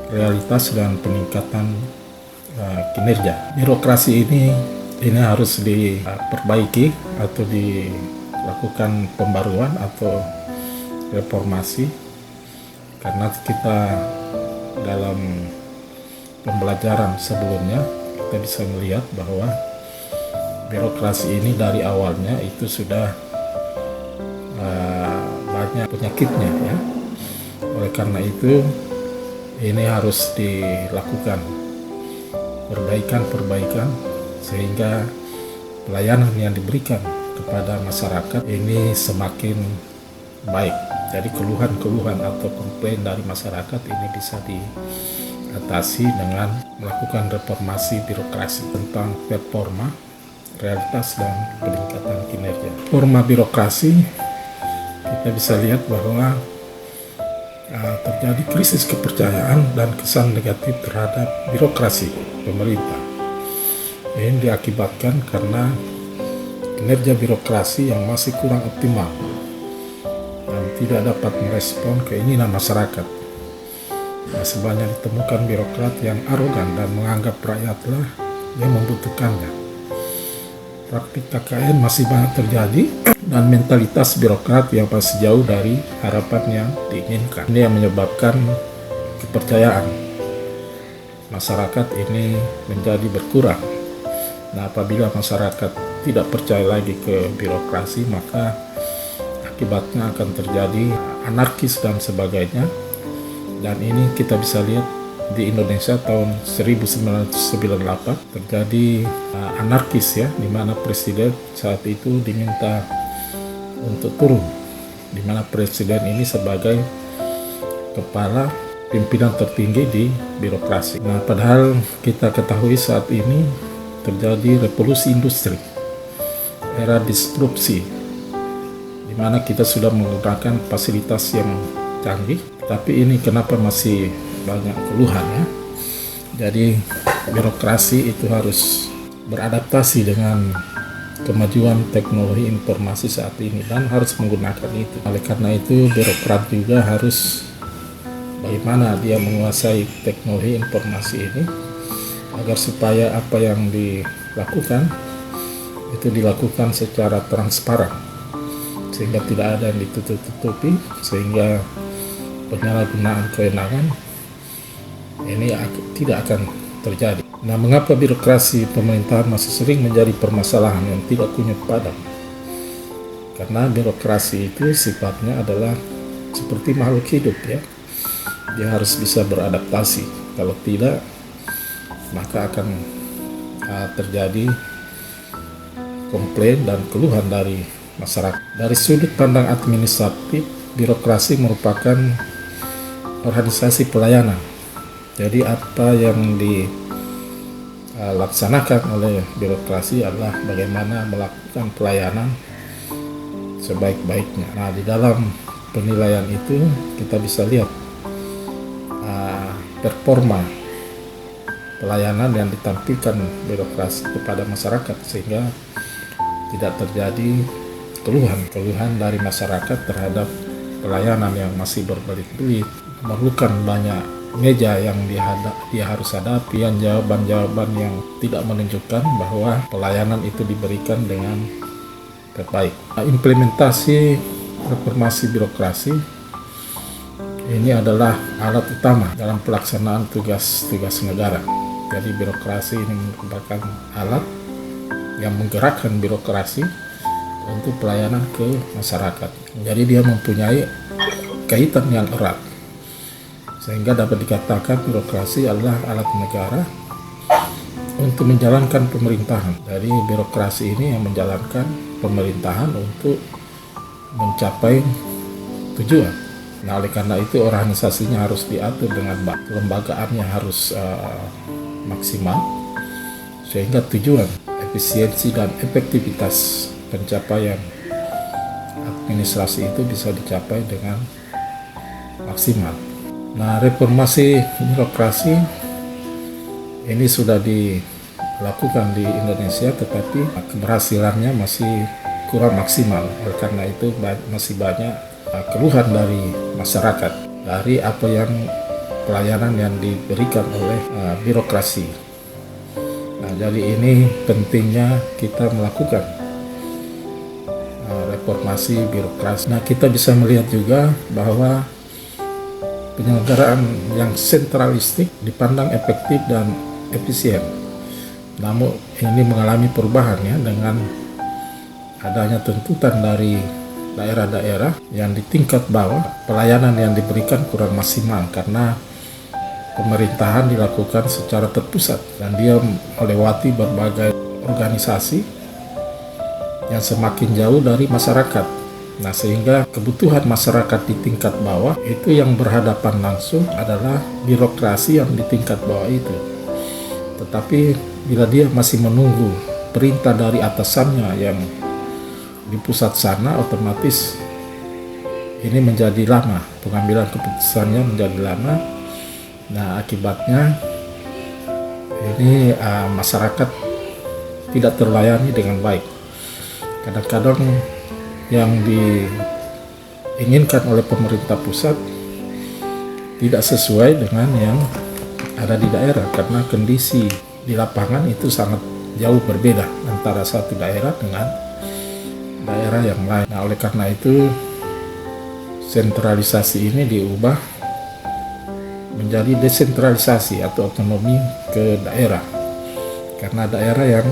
realitas dan peningkatan kinerja. Birokrasi ini harus diperbaiki atau dilakukan pembaruan atau reformasi, karena kita dalam pembelajaran sebelumnya kita bisa melihat bahwa birokrasi ini dari awalnya itu sudah banyak penyakitnya ya. Oleh karena itu ini harus dilakukan perbaikan sehingga pelayanan yang diberikan kepada masyarakat ini semakin baik. Jadi keluhan-keluhan atau komplain dari masyarakat ini bisa diatasi dengan melakukan reformasi birokrasi tentang performa, realitas, dan peningkatan kinerja. Reforma birokrasi, kita bisa lihat bahwa terjadi krisis kepercayaan dan kesan negatif terhadap birokrasi pemerintah. Ini diakibatkan karena kinerja birokrasi yang masih kurang optimal dan tidak dapat merespon keinginan masyarakat. Masih banyak ditemukan birokrat yang arogan dan menganggap rakyatlah yang membutuhkannya. Praktik KKN masih banyak terjadi dan mentalitas birokrat yang masih jauh dari harapan yang diinginkan. Ini yang menyebabkan kepercayaan masyarakat ini menjadi berkurang. Nah, apabila masyarakat tidak percaya lagi ke birokrasi, maka akibatnya akan terjadi anarkis dan sebagainya. Dan ini kita bisa lihat di Indonesia tahun 1998 terjadi anarkis ya, di mana presiden saat itu diminta untuk turun, di mana presiden ini sebagai kepala pimpinan tertinggi di birokrasi. Nah, padahal kita ketahui saat ini terjadi revolusi industri, era disrupsi, di mana kita sudah menggunakan fasilitas yang canggih, tapi ini kenapa masih banyak keluhan ya. Jadi birokrasi itu harus beradaptasi dengan kemajuan teknologi informasi saat ini dan harus menggunakan itu. Oleh karena itu birokrat juga harus bagaimana dia menguasai teknologi informasi ini agar supaya apa yang dilakukan itu dilakukan secara transparan, sehingga tidak ada yang ditutup-tutupi, sehingga penyalahgunaan kewenangan ini tidak akan terjadi. Nah, mengapa birokrasi pemerintahan masih sering menjadi permasalahan yang tidak kunyit padam? Karena birokrasi itu sifatnya adalah seperti makhluk hidup ya. Dia harus bisa beradaptasi. Kalau tidak, maka akan terjadi komplain dan keluhan dari masyarakat. Dari sudut pandang administratif, birokrasi merupakan organisasi pelayanan. Jadi apa yang dilaksanakan oleh birokrasi adalah bagaimana melakukan pelayanan sebaik-baiknya. Nah, di dalam penilaian itu kita bisa lihat performa pelayanan yang ditampilkan birokrasi kepada masyarakat, sehingga tidak terjadi keluhan dari masyarakat terhadap pelayanan yang masih berbelit-belit, memerlukan banyak meja yang dia harus hadapi, dan jawaban-jawaban yang tidak menunjukkan bahwa pelayanan itu diberikan dengan terbaik. Implementasi reformasi birokrasi ini adalah alat utama dalam pelaksanaan tugas-tugas negara. Jadi birokrasi ini merupakan alat yang menggerakkan birokrasi untuk pelayanan ke masyarakat. Jadi dia mempunyai kaitan yang erat, sehingga dapat dikatakan birokrasi adalah alat negara untuk menjalankan pemerintahan. Jadi birokrasi ini yang menjalankan pemerintahan untuk mencapai tujuan. Nah, oleh karena itu organisasinya harus diatur dengan baik, kelembagaannya harus maksimal, sehingga tujuan, efisiensi, dan efektivitas pencapaian administrasi itu bisa dicapai dengan maksimal. Nah, reformasi birokrasi ini sudah dilakukan di Indonesia, tetapi keberhasilannya masih kurang maksimal. Oleh karena itu masih banyak keluhan dari masyarakat dari apa yang pelayanan yang diberikan oleh birokrasi. Nah, jadi ini pentingnya kita melakukan reformasi birokrasi. Nah, kita bisa melihat juga bahwa penyelenggaraan yang sentralistik dipandang efektif dan efisien. Namun ini mengalami perubahan ya, dengan adanya tuntutan dari daerah-daerah yang di tingkat bawah, pelayanan yang diberikan kurang maksimal karena pemerintahan dilakukan secara terpusat dan dia melewati berbagai organisasi yang semakin jauh dari masyarakat. Nah, sehingga kebutuhan masyarakat di tingkat bawah itu yang berhadapan langsung adalah birokrasi yang di tingkat bawah itu. Tetapi bila dia masih menunggu perintah dari atasannya yang di pusat sana, otomatis ini menjadi lama, pengambilan keputusannya menjadi lama. Nah, akibatnya ini masyarakat tidak terlayani dengan baik. Kadang-kadang yang diinginkan oleh pemerintah pusat tidak sesuai dengan yang ada di daerah, karena kondisi di lapangan itu sangat jauh berbeda antara satu daerah dengan daerah yang lain. Nah, oleh karena itu sentralisasi ini diubah menjadi desentralisasi atau otonomi ke daerah, karena daerah yang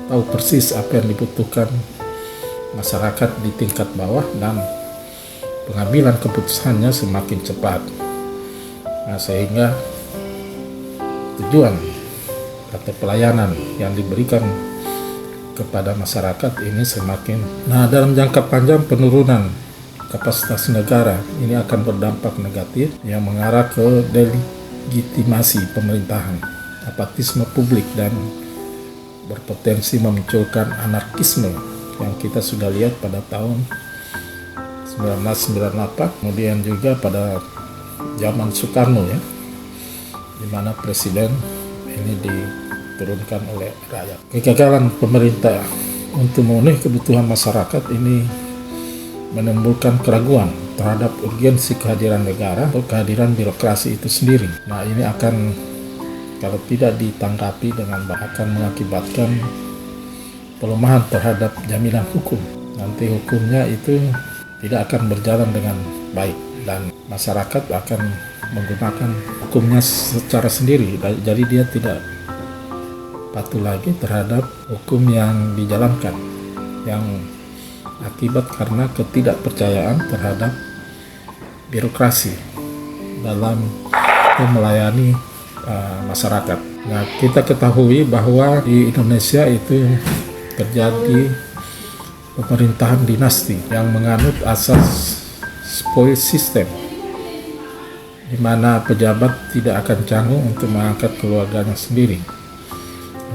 tahu persis apa yang dibutuhkan masyarakat di tingkat bawah dan pengambilan keputusannya semakin cepat. Nah, sehingga tujuan atau pelayanan yang diberikan kepada masyarakat ini semakin. Nah, dalam jangka panjang penurunan kapasitas negara ini akan berdampak negatif yang mengarah ke delegitimasi pemerintahan, apatisme publik, dan berpotensi memunculkan anarkisme yang kita sudah lihat pada tahun 1998, kemudian juga pada zaman Soekarno ya, di mana presiden ini diturunkan oleh rakyat. Kegagalan pemerintah untuk memenuhi kebutuhan masyarakat ini menimbulkan keraguan terhadap urgensi kehadiran negara atau kehadiran birokrasi itu sendiri. Nah, ini akan, kalau tidak ditanggapi dengan baik, akan mengakibatkan pelemahan terhadap jaminan hukum. Nanti hukumnya itu tidak akan berjalan dengan baik dan masyarakat akan menggunakan hukumnya secara sendiri. Jadi dia tidak patuh lagi terhadap hukum yang dijalankan, yang akibat karena ketidakpercayaan terhadap birokrasi dalam melayani masyarakat. Nah, kita ketahui bahwa di Indonesia itu terjadi pemerintahan dinasti yang menganut asas spoil system, di mana pejabat tidak akan canggung untuk mengangkat keluarganya sendiri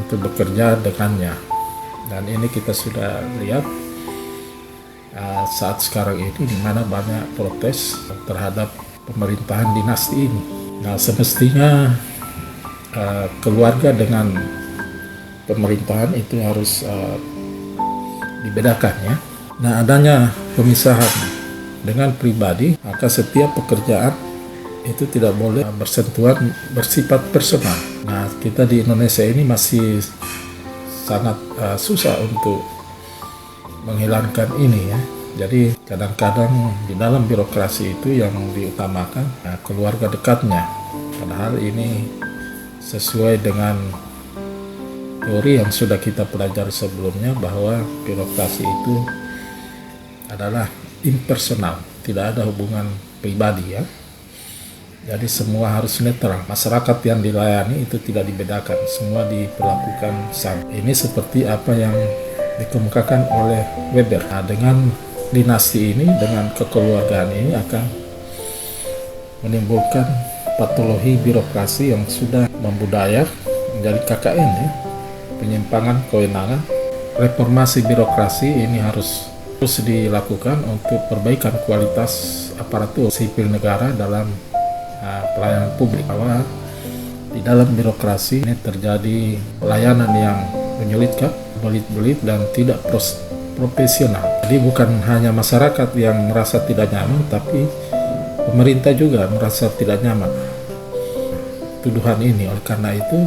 untuk bekerja dengannya. Dan ini kita sudah lihat saat sekarang ini, di mana banyak protes terhadap pemerintahan dinasti ini. Nah, semestinya keluarga dengan pemerintahan itu harus dibedakan ya. Nah, adanya pemisahan dengan pribadi, maka setiap pekerjaan itu tidak boleh bersentuhan bersifat personal. Nah, kita di Indonesia ini masih sangat susah untuk menghilangkan ini ya. Jadi kadang-kadang di dalam birokrasi itu yang diutamakan keluarga dekatnya, padahal ini sesuai dengan teori yang sudah kita pelajari sebelumnya, bahwa birokrasi itu adalah impersonal, tidak ada hubungan pribadi ya. Jadi semua harus netral. Masyarakat yang dilayani itu tidak dibedakan, semua diperlakukan sama. Ini seperti apa yang dikemukakan oleh Weber. Nah, dengan dinasti ini, dengan kekeluargaan ini akan menimbulkan patologi birokrasi yang sudah membudaya menjadi KKN ya, penyimpangan kewenangan. Reformasi birokrasi ini harus terus dilakukan untuk perbaikan kualitas aparatur sipil negara dalam pelayanan publik. Bahwa di dalam birokrasi ini terjadi pelayanan yang menyulitkan, belit-belit, dan tidak profesional. Jadi bukan hanya masyarakat yang merasa tidak nyaman, tapi pemerintah juga merasa tidak nyaman tuduhan ini. Oleh karena itu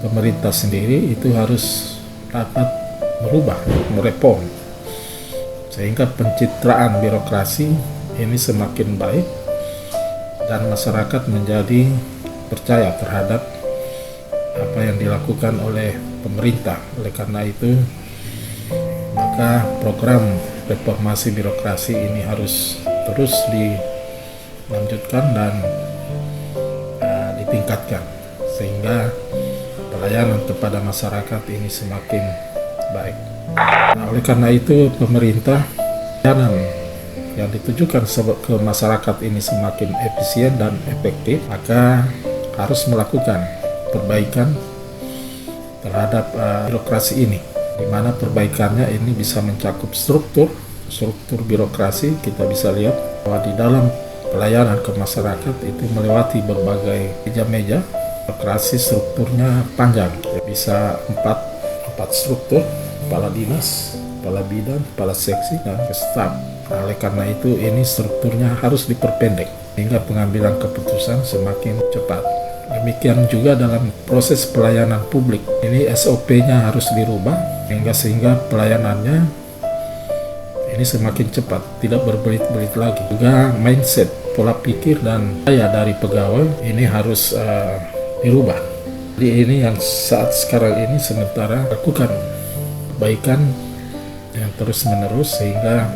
pemerintah sendiri itu harus dapat merubah, mereform, sehingga pencitraan birokrasi ini semakin baik dan masyarakat menjadi percaya terhadap apa yang dilakukan oleh pemerintah. Oleh karena itu maka program reformasi birokrasi ini harus terus dilanjutkan dan ditingkatkan sehingga pelayanan kepada masyarakat ini semakin baik. Nah, oleh karena itu pemerintah pelayanan yang ditujukan ke masyarakat ini semakin efisien dan efektif, maka harus melakukan perbaikan terhadap birokrasi ini, di mana perbaikannya ini bisa mencakup struktur birokrasi. Kita bisa lihat bahwa di dalam pelayanan ke masyarakat itu melewati berbagai meja-meja. Birokrasi strukturnya panjang, bisa empat struktur: kepala dinas, kepala bidang, kepala seksi, dan staf. Nah, oleh karena itu ini strukturnya harus diperpendek sehingga pengambilan keputusan semakin cepat. Demikian juga dalam proses pelayanan publik, ini SOP-nya harus dirubah sehingga pelayanannya ini semakin cepat, tidak berbelit-belit lagi. Juga mindset, pola pikir dan daya dari pegawai ini harus dirubah. Jadi ini yang saat sekarang ini sementara lakukan perbaikan yang terus-menerus sehingga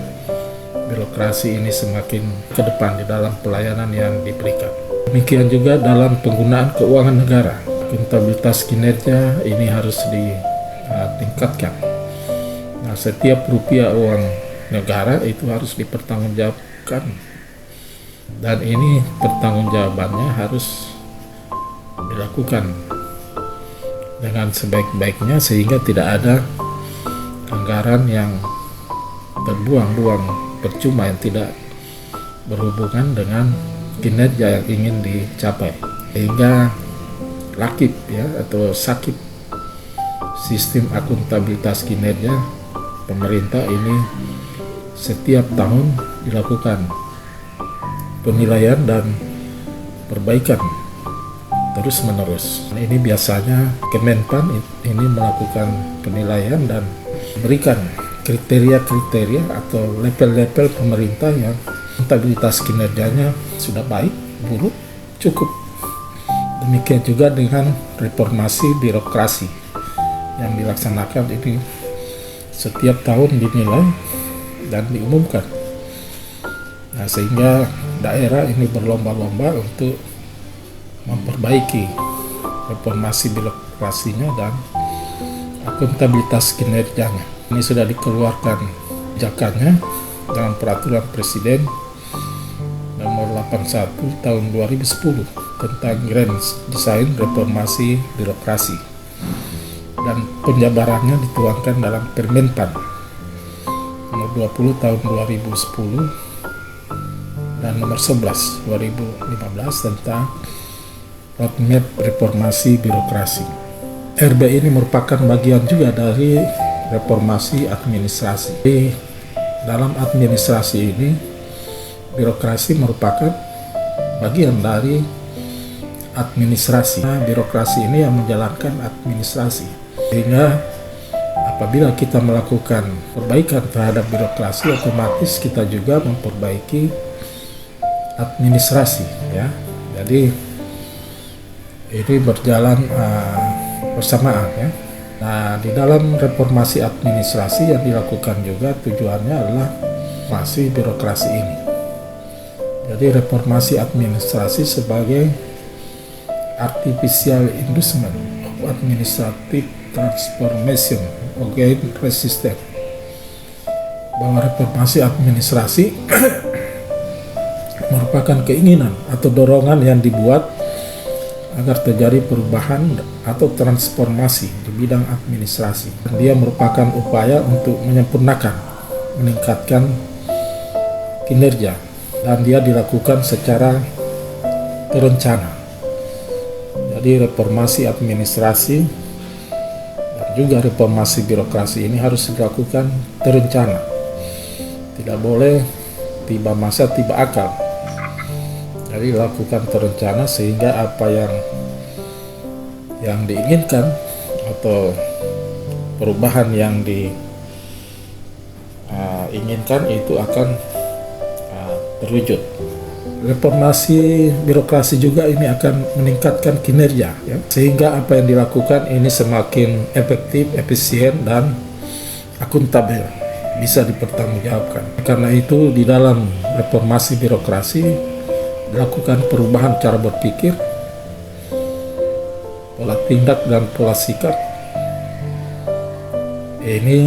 birokrasi ini semakin ke depan di dalam pelayanan yang diberikan. Demikian juga dalam penggunaan keuangan negara, akuntabilitas kinerja ini harus ditingkatkan. Nah, setiap rupiah uang negara itu harus dipertanggungjawabkan, dan ini pertanggungjawabannya harus dilakukan dengan sebaik-baiknya sehingga tidak ada anggaran yang terbuang-buang percuma yang tidak berhubungan dengan kinerja yang ingin dicapai. Sehingga lakip atau sakit sistem akuntabilitas kinerja pemerintah ini setiap tahun dilakukan penilaian dan perbaikan terus menerus. Ini biasanya Kemenpan ini melakukan penilaian dan berikan kriteria-kriteria atau level-level pemerintah yang akuntabilitas kinerjanya sudah baik, buruk, cukup. Demikian juga dengan reformasi birokrasi yang dilaksanakan ini setiap tahun dinilai dan diumumkan. Nah, sehingga daerah ini berlomba-lomba untuk memperbaiki reformasi birokrasinya dan akuntabilitas kinerjanya. Ini sudah dikeluarkan kebijakannya dalam peraturan Presiden nomor 81 tahun 2010 tentang Grand Design Reformasi Birokrasi, dan penjabarannya dituangkan dalam Permenpan nomor 20 tahun 2010 dan nomor 11 2015 tentang Roadmap Reformasi Birokrasi. RB ini merupakan bagian juga dari reformasi administrasi. Di dalam administrasi ini, birokrasi merupakan bagian dari administrasi. Nah, birokrasi ini yang menjalankan administrasi. Sehingga apabila kita melakukan perbaikan terhadap birokrasi, otomatis kita juga memperbaiki administrasi, ya. Jadi ini berjalan bersamaan, ya. Nah, di dalam reformasi administrasi yang dilakukan juga tujuannya adalah masih birokrasi ini. Jadi reformasi administrasi sebagai artificial inducement of administrative transformation against resistance. Bahwa reformasi administrasi merupakan keinginan atau dorongan yang dibuat agar terjadi perubahan atau transformasi di bidang administrasi. Dia merupakan upaya untuk menyempurnakan, meningkatkan kinerja, dan dia dilakukan secara terencana. Jadi reformasi administrasi dan juga reformasi birokrasi ini harus dilakukan terencana. Tidak boleh tiba masa tiba akal. Jadi lakukan terencana sehingga apa yang diinginkan atau perubahan yang diinginkan itu akan terwujud. Reformasi birokrasi juga ini akan meningkatkan kinerja, ya, sehingga apa yang dilakukan ini semakin efektif, efisien, dan akuntabel, bisa dipertanggungjawabkan. Karena itu di dalam reformasi birokrasi dilakukan perubahan cara berpikir, pola tindak, dan pola sikap. Ini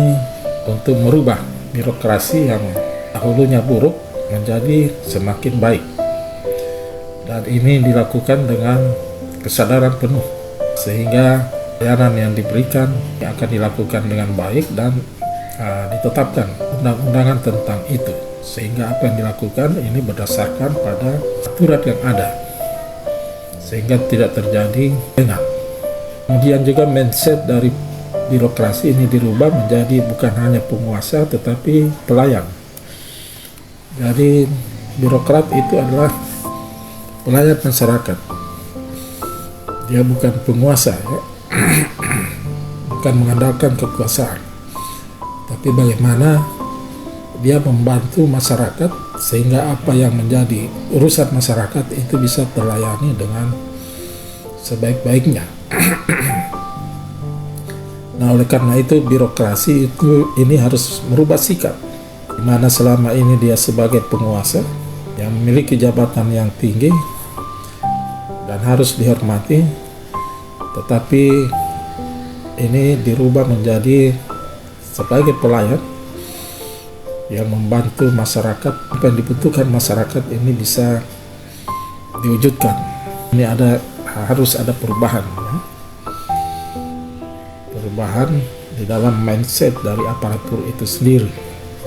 untuk merubah birokrasi yang dahulunya buruk menjadi semakin baik. Dan ini dilakukan dengan kesadaran penuh, sehingga pelayanan yang diberikan akan dilakukan dengan baik dan ditetapkan undang-undangan tentang itu, sehingga apa yang dilakukan ini berdasarkan pada aturan yang ada, sehingga tidak terjadi lengah. Kemudian juga mindset dari birokrasi ini dirubah menjadi bukan hanya penguasa tetapi pelayan. Jadi birokrat itu adalah pelayan masyarakat. Dia bukan penguasa, ya. Bukan mengandalkan kekuasaan, tapi bagaimana dia membantu masyarakat sehingga apa yang menjadi urusan masyarakat itu bisa terlayani dengan sebaik-baiknya. Nah, oleh karena itu birokrasi ini harus merubah sikap, di mana selama ini dia sebagai penguasa yang memiliki jabatan yang tinggi dan harus dihormati, tetapi ini dirubah menjadi sebagai pelayan yang membantu masyarakat. Apa yang dibutuhkan masyarakat ini bisa diwujudkan. Ini harus ada perubahan, ya. Perubahan di dalam mindset dari aparatur itu sendiri.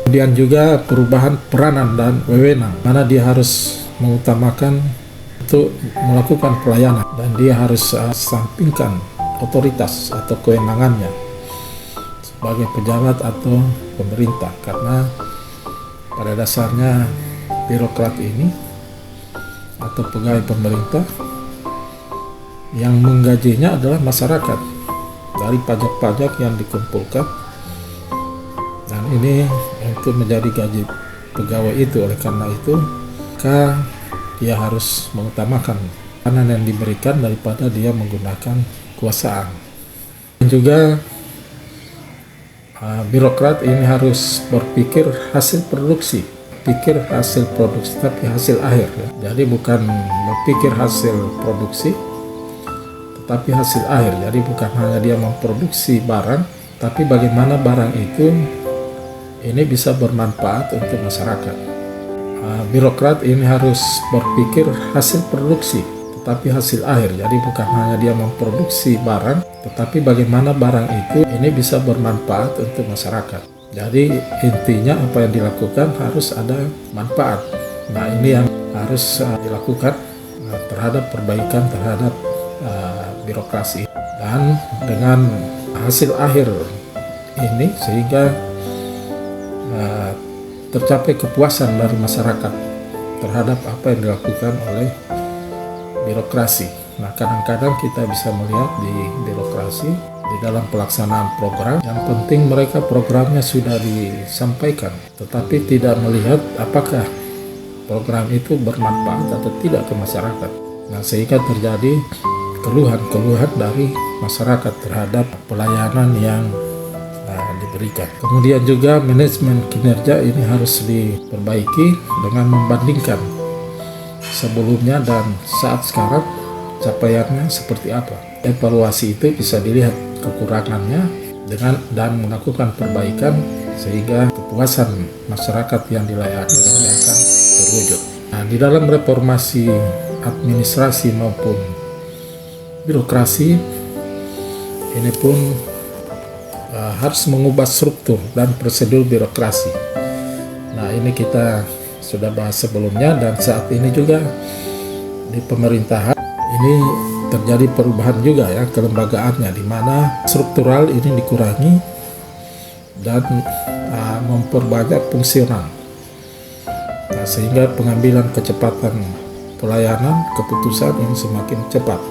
Kemudian juga perubahan peranan dan wewenang, mana dia harus mengutamakan untuk melakukan pelayanan dan dia harus sampingkan otoritas atau kewenangannya sebagai pejabat atau pemerintah, karena pada dasarnya birokrat ini atau pegawai pemerintah yang menggajinya adalah masyarakat dari pajak-pajak yang dikumpulkan, dan ini untuk menjadi gaji pegawai itu. Oleh karena itu maka dia harus mengutamakan peranan yang diberikan daripada dia menggunakan kekuasaan. Dan juga birokrat ini harus berpikir hasil produksi, tapi hasil akhir, ya. Jadi bukan berpikir hasil produksi tetapi hasil akhir. Jadi bukan hanya dia memproduksi barang, tapi bagaimana barang itu ini bisa bermanfaat untuk masyarakat. Birokrat ini harus berpikir hasil produksi tetapi hasil akhir. Jadi bukan hanya dia memproduksi barang, tetapi bagaimana barang itu ini bisa bermanfaat untuk masyarakat. Jadi intinya apa yang dilakukan harus ada manfaat. Nah, ini yang harus dilakukan terhadap perbaikan terhadap birokrasi. Dan dengan hasil akhir ini sehingga tercapai kepuasan dari masyarakat terhadap apa yang dilakukan oleh birokrasi. Nah, kadang-kadang kita bisa melihat di birokrasi di dalam pelaksanaan program, yang penting mereka programnya sudah disampaikan, tetapi tidak melihat apakah program itu bermanfaat atau tidak ke masyarakat. Nah, sehingga terjadi keluhan-keluhan dari masyarakat terhadap pelayanan yang diberikan. Kemudian juga manajemen kinerja ini harus diperbaiki dengan membandingkan sebelumnya dan saat sekarang capaiannya seperti apa. Evaluasi itu bisa dilihat kekurangannya dan melakukan perbaikan sehingga kepuasan masyarakat yang dilayani ini akan terwujud. Nah, di dalam reformasi administrasi maupun birokrasi ini pun harus mengubah struktur dan prosedur birokrasi. Nah, ini kita sudah bahas sebelumnya, dan saat ini juga di pemerintahan ini terjadi perubahan juga, ya, kelembagaannya, di mana struktural ini dikurangi dan memperbanyak fungsional. Nah, sehingga pengambilan pelayanan keputusan yang semakin cepat.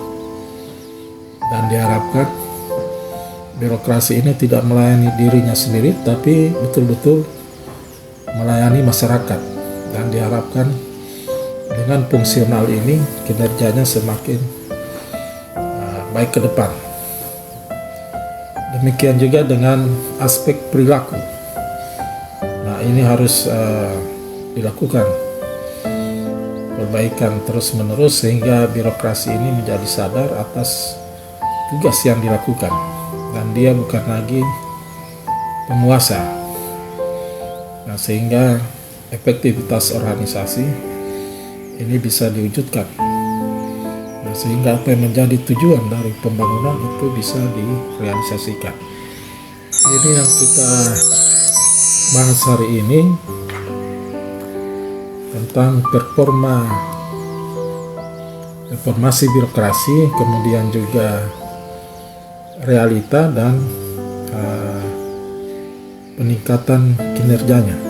Dan diharapkan birokrasi ini tidak melayani dirinya sendiri, tapi betul-betul melayani masyarakat. Dan diharapkan dengan fungsional ini kinerjanya semakin baik ke depan. Demikian juga dengan aspek perilaku. Nah, ini harus dilakukan perbaikan terus-menerus sehingga birokrasi ini menjadi sadar atas tugas yang dilakukan dan dia bukan lagi penguasa. Nah, sehingga efektivitas organisasi ini bisa diwujudkan. Nah, sehingga apa yang menjadi tujuan dari pembangunan itu bisa direalisasikan. Ini yang kita bahas hari ini tentang reformasi birokrasi, kemudian juga realita dan peningkatan kinerjanya.